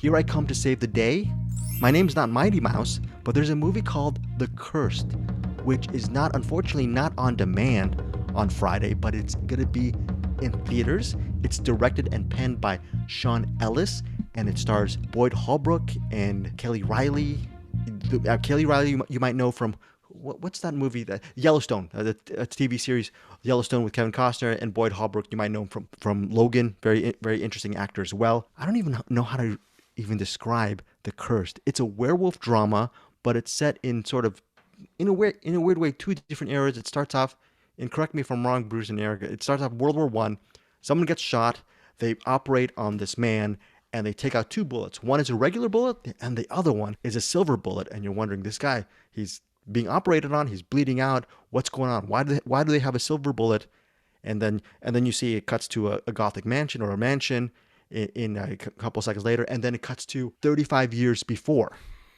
Here I come to save the day. My name's not Mighty Mouse, but there's a movie called The Cursed, which is not, unfortunately, not on demand on Friday, but it's gonna be in theaters. It's directed and penned by Sean Ellis, and it stars Boyd Holbrook and Kelly Reilly. Kelly Reilly, you might know from what's that movie? That Yellowstone, the TV series Yellowstone with Kevin Costner, and Boyd Holbrook. You might know him from Logan. Very interesting actor as well. I don't even know how to even describe The Cursed. It's a werewolf drama, but it's set in sort of in a weird way two different eras. It starts off, and correct me if I'm wrong, Bruce and Eric. It starts off World War One. Someone gets shot. They operate on this man, and they take out two bullets. One is a regular bullet, and the other one is a silver bullet. And you're wondering, this guy, he's being operated on, he's bleeding out. What's going on? Why do they have a silver bullet? And then you see it cuts to a Gothic mansion or a mansion in a couple seconds later, and then it cuts to 35 years before,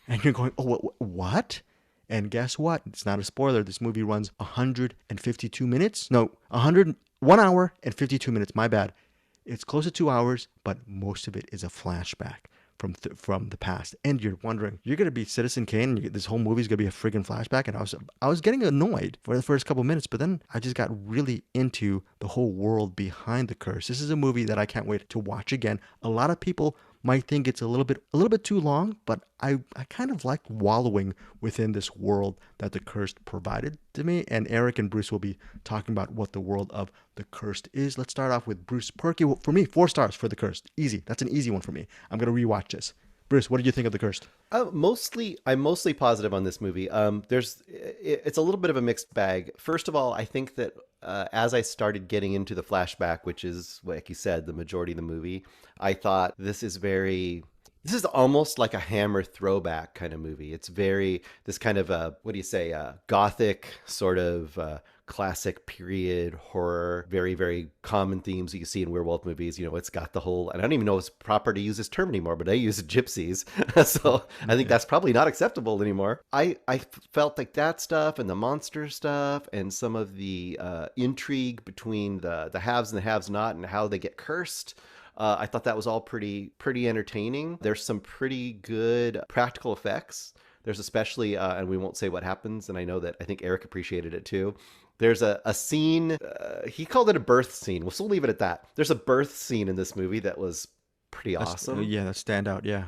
and you're going, oh, what? And guess what? It's not a spoiler. This movie runs 152 minutes. No, 1 hour and 52 minutes. My bad. It's close to 2 hours, but most of it is a flashback from the past. And you're wondering, you're gonna be Citizen Kane, and this whole movie's gonna be a friggin' flashback. And I was getting annoyed for the first couple minutes, but then I just got really into the whole world behind The Curse. This is a movie that I can't wait to watch again. A lot of people might think it's a little bit too long, but I kind of like wallowing within this world that The Cursed provided to me. And Eric and Bruce will be talking about what the world of The Cursed is. Let's start off with Bruce Purkey. For me, 4 stars for The Cursed. Easy. That's an easy one for me. I'm gonna rewatch this. Bruce, what did you think of The Cursed? I'm mostly positive on this movie. It's a little bit of a mixed bag. First of all, I think that as I started getting into the flashback, which is, like you said, the majority of the movie, I thought this is almost like a Hammer throwback kind of movie. It's this kind of gothic sort of classic period horror, very, very common themes you see in werewolf movies. You know, it's got the whole, and I don't even know if it's proper to use this term anymore, but I use gypsies. So I think that's probably not acceptable anymore. I felt like that stuff and the monster stuff and some of the intrigue between the haves and the haves not and how they get cursed. I thought that was all pretty entertaining. There's some pretty good practical effects. There's especially, and we won't say what happens, and I think Eric appreciated it too. There's a scene, he called it a birth scene. We'll leave it at that. There's a birth scene in this movie that was pretty awesome. Yeah, that standout, yeah.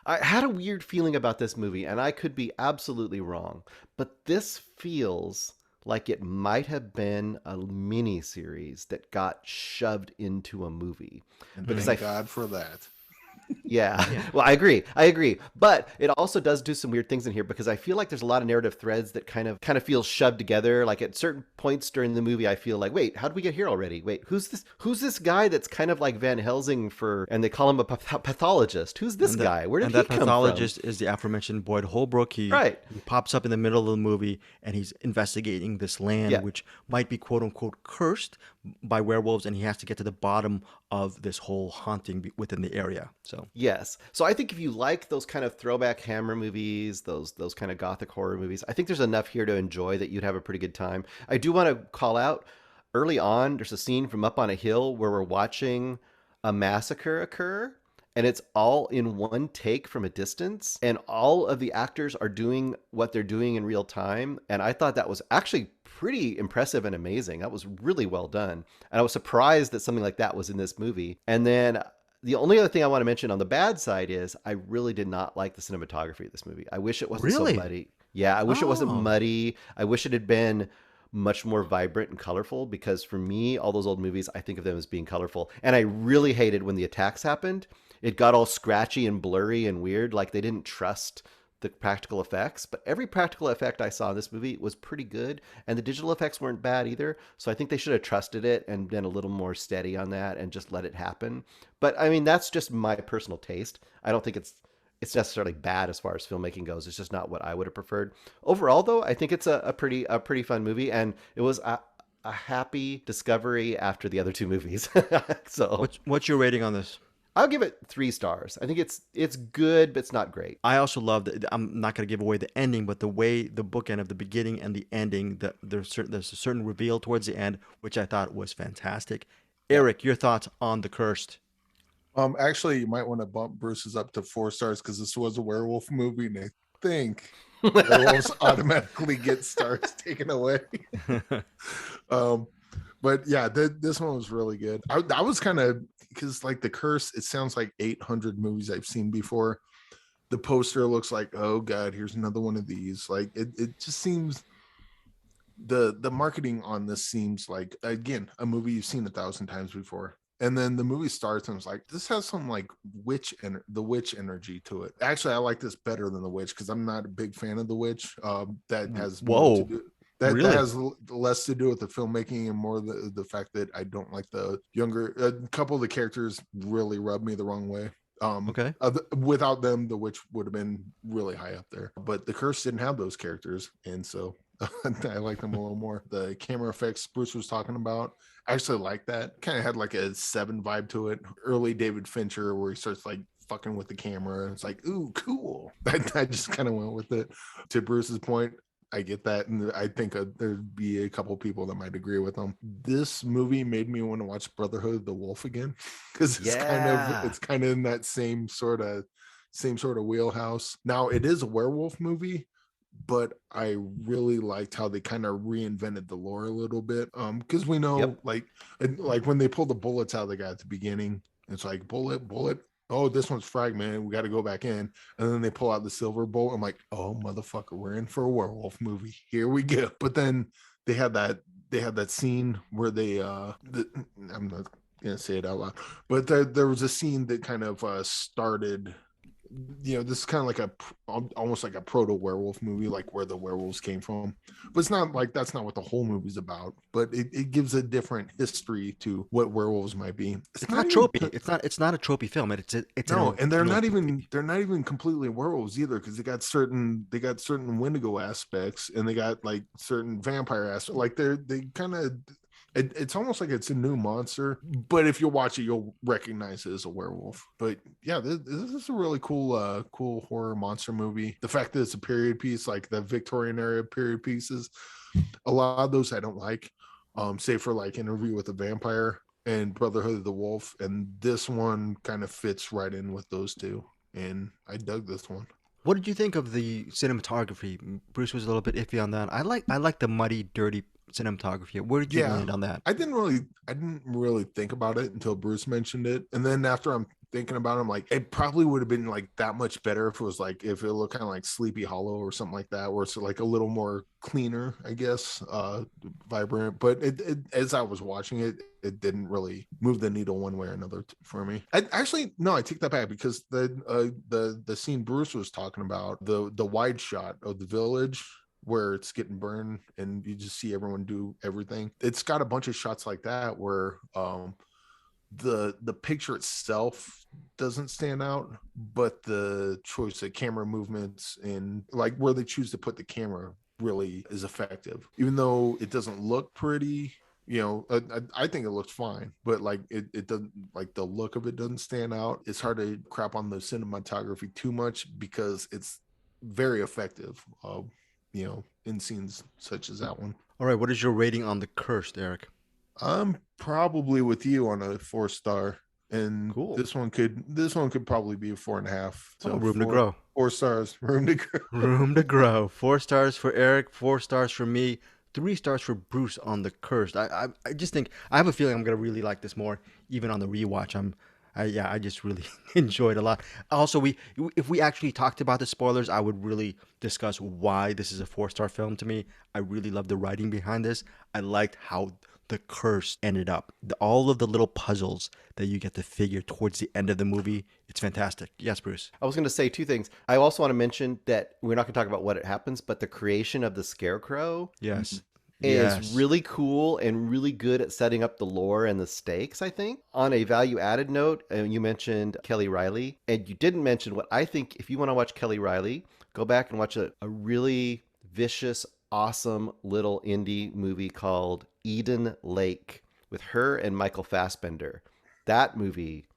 I had a weird feeling about this movie, and I could be absolutely wrong, but this feels like it might have been a mini series that got shoved into a movie. Because thank God for that. Yeah. Well, I agree. But it also does do some weird things in here because I feel like there's a lot of narrative threads that kind of feel shoved together. Like at certain points during the movie, I feel like, wait, how did we get here already? Wait, who's this guy that's kind of like Van Helsing and they call him a pathologist? Who's this guy? Where did he come from? And that pathologist is the aforementioned Boyd Holbrook. He pops up in the middle of the movie and he's investigating this land, which might be quote unquote cursed by werewolves, and he has to get to the bottom of this whole haunting within the area. So yes, so I think if you like those kind of throwback Hammer movies, those kind of gothic horror movies, I think there's enough here to enjoy that you'd have a pretty good time. I do want to call out early on, there's a scene from up on a hill where we're watching a massacre occur, and it's all in one take from a distance, and all of the actors are doing what they're doing in real time, and I thought that was actually pretty impressive and amazing. That was really well done. And I was surprised that something like that was in this movie. And then the only other thing I want to mention on the bad side is I really did not like the cinematography of this movie. I wish it wasn't so muddy. Yeah, I wish it wasn't muddy. I wish it had been much more vibrant and colorful, because for me, all those old movies, I think of them as being colorful. And I really hated when the attacks happened. It got all scratchy and blurry and weird, like they didn't trust the practical effects, but every practical effect I saw in this movie was pretty good, and the digital effects weren't bad either. So I think they should have trusted it and been a little more steady on that and just let it happen. But I mean, that's just my personal taste. I don't think it's necessarily bad as far as filmmaking goes. It's just not what I would have preferred. Overall, though, I think it's a pretty fun movie, and it was a happy discovery after the other two movies. So what's your rating on this? I'll give it 3 stars. I think it's good, but it's not great. I also love that. I'm not going to give away the ending, but the way the bookend of the beginning and the ending, there's a certain reveal towards the end, which I thought was fantastic. Eric, your thoughts on The Cursed? Actually, you might want to bump Bruce's up to 4 stars because this was a werewolf movie, and I think werewolves automatically get stars taken away. um, but yeah, this one was really good. I was kind of, because like The Curse, it sounds like 800 movies I've seen before. The poster looks like, oh god, here's another one of these. Like it just seems, the marketing on this seems like, again, a movie you've seen 1,000 times before. And then the movie starts and it's like, this has some like the witch energy to it. Actually, I like this better than the witch because I'm not a big fan of the witch. That has more to do, that really? has less to do with the filmmaking and more the fact that I don't like the younger, a couple of the characters really rub me the wrong way. Okay. Without them, the witch would have been really high up there, but the Curse didn't have those characters, and so I like them a little more. The camera effects Bruce was talking about, I actually like that. Kind of had like a Seven vibe to it. Early David Fincher, where he starts like fucking with the camera, and it's like, ooh, cool. I just kind of went with it. To Bruce's point, I get that, and I think there'd be a couple people that might agree with him. This movie made me want to watch Brotherhood of the Wolf again, because it's kind of in that same sort of wheelhouse. Now it is a werewolf movie, but I really liked how they kind of reinvented the lore a little bit. Because we know, like when they pull the bullets out of the guy at the beginning, it's like bullet. Oh, this one's fragmented. We got to go back in. And then they pull out the silver bolt. I'm like, oh, motherfucker, we're in for a werewolf movie. Here we go. But then they had that scene where they, I'm not going to say it out loud, but there was a scene that kind of started, this is kind of like almost like a proto werewolf movie, like where the werewolves came from. But it's not like, that's not what the whole movie's about, but it gives a different history to what werewolves might be. It's not tropey. It's not a tropey film. It's no, and they're not even completely werewolves either, because they got certain Wendigo aspects, and they got like certain vampire aspects. Like they kind of, it's almost like it's a new monster, but if you watch it, you'll recognize it as a werewolf. But yeah, this is a really cool horror monster movie. The fact that it's a period piece, like the Victorian era period pieces, a lot of those I don't like, save for like Interview with a Vampire and Brotherhood of the Wolf, and this one kind of fits right in with those two, and I dug this one. What did you think of the cinematography? Bruce was a little bit iffy on that. I like the muddy, dirty cinematography. Where did you land on that? I didn't really think about it until Bruce mentioned it, and then after I'm thinking about it, I'm like, it probably would have been like that much better if it looked kind of like Sleepy Hollow or something like that, where it's like a little more cleaner, I guess, vibrant. But it as I was watching it, it didn't really move the needle one way or another for me. I take that back, because the scene Bruce was talking about, the wide shot of the village where it's getting burned and you just see everyone do everything. It's got a bunch of shots like that where the picture itself doesn't stand out, but the choice of camera movements and like where they choose to put the camera really is effective. Even though it doesn't look pretty, I think it looks fine, but like it doesn't, like the look of it doesn't stand out. It's hard to crap on the cinematography too much because it's very effective. In scenes such as that one. All right, what is your rating on The Cursed, Eric? I'm probably with you on a 4-star, and cool. This one could probably be a 4.5. So room to grow. 4 stars, room to grow. Room to grow. 4 stars for Eric, 4 stars for me, 3 stars for Bruce on The Cursed. I just think, I have a feeling I'm gonna really like this more, even on the rewatch. I just really enjoyed it a lot. Also, if we actually talked about the spoilers, I would really discuss why this is a 4-star film to me. I really love the writing behind this. I liked how The Curse ended up. All of the little puzzles that you get to figure towards the end of the movie. It's fantastic. Yes, Bruce. I was going to say 2 things. I also want to mention that we're not going to talk about what it happens, but the creation of the Scarecrow. Yes. Is really cool and really good at setting up the lore and the stakes, I think. On a value-added note, you mentioned Kelly Reilly, and you didn't mention what I think, if you want to watch Kelly Reilly, go back and watch a really vicious, awesome little indie movie called Eden Lake with her and Michael Fassbender. That movie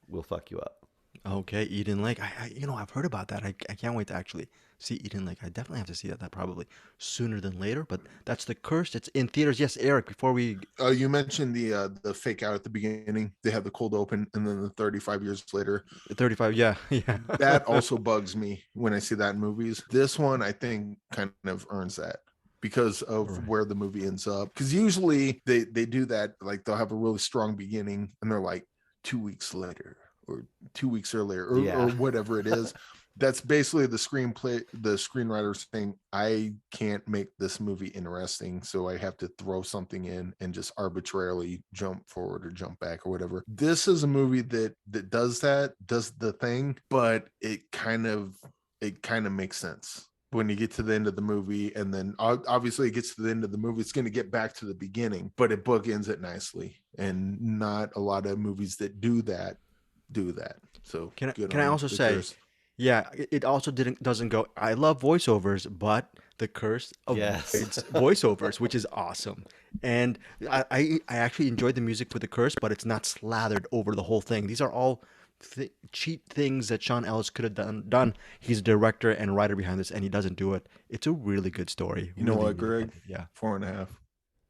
will fuck you up. Okay, Eden Lake. I've heard about that. I can't wait to actually see Eden Lake. I definitely have to see that probably sooner than later. But that's The Cursed. It's in theaters. Yes, Eric. Before we You mentioned the fake out at the beginning. They have the cold open, and then the 35 years later. 35. Yeah, yeah. That also bugs me when I see that in movies. This one, I think, kind of earns that because of Right. where the movie ends up. Because usually they do that, like they'll have a really strong beginning, and they're like 2 weeks later or 2 weeks earlier or Yeah. whatever it is. That's basically the screenwriter saying, I can't make this movie interesting, so I have to throw something in and just arbitrarily jump forward or jump back or whatever. This is a movie that does the thing, but it kind of makes sense when you get to the end of the movie. And then obviously it gets to the end of the movie, it's going to get back to the beginning, but it bookends it nicely. And not a lot of movies that do that. So Can good can I on also The say, Curse. yeah, it also doesn't go. I love voiceovers, but The Curse Yes. avoids voiceovers, which is awesome. And I actually enjoyed the music for The Curse, but it's not slathered over the whole thing. These are all cheap things that Sean Ellis could have done. He's a director and writer behind this, and he doesn't do it. It's a really good story. You know Really, what, really Greg? good. Yeah, 4.5.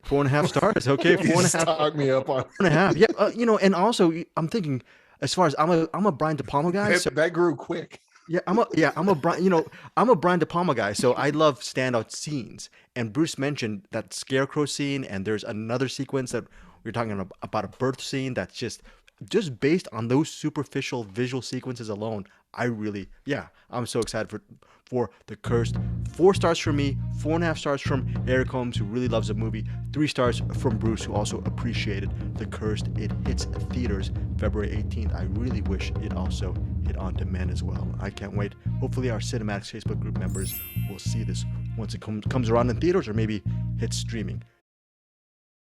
4.5 stars. Okay, You four and a just half. talked me up on 4.5. Yeah, and also I'm thinking, as far as I'm a Brian De Palma guy, so that grew quick. I'm a Brian De Palma guy, so I love standout scenes. And Bruce mentioned that scarecrow scene, and there's another sequence that we're talking about a birth scene that's just based on those superficial visual sequences alone. I'm so excited for The Cursed. 4 stars from me, 4.5 stars from Eric Holmes, who really loves the movie. 3 stars from Bruce, who also appreciated The Cursed. It hits theaters February 18th. I really wish it also hit on demand as well. I can't wait. Hopefully, our Cinematics Facebook group members will see this once it comes around in theaters, or maybe hits streaming.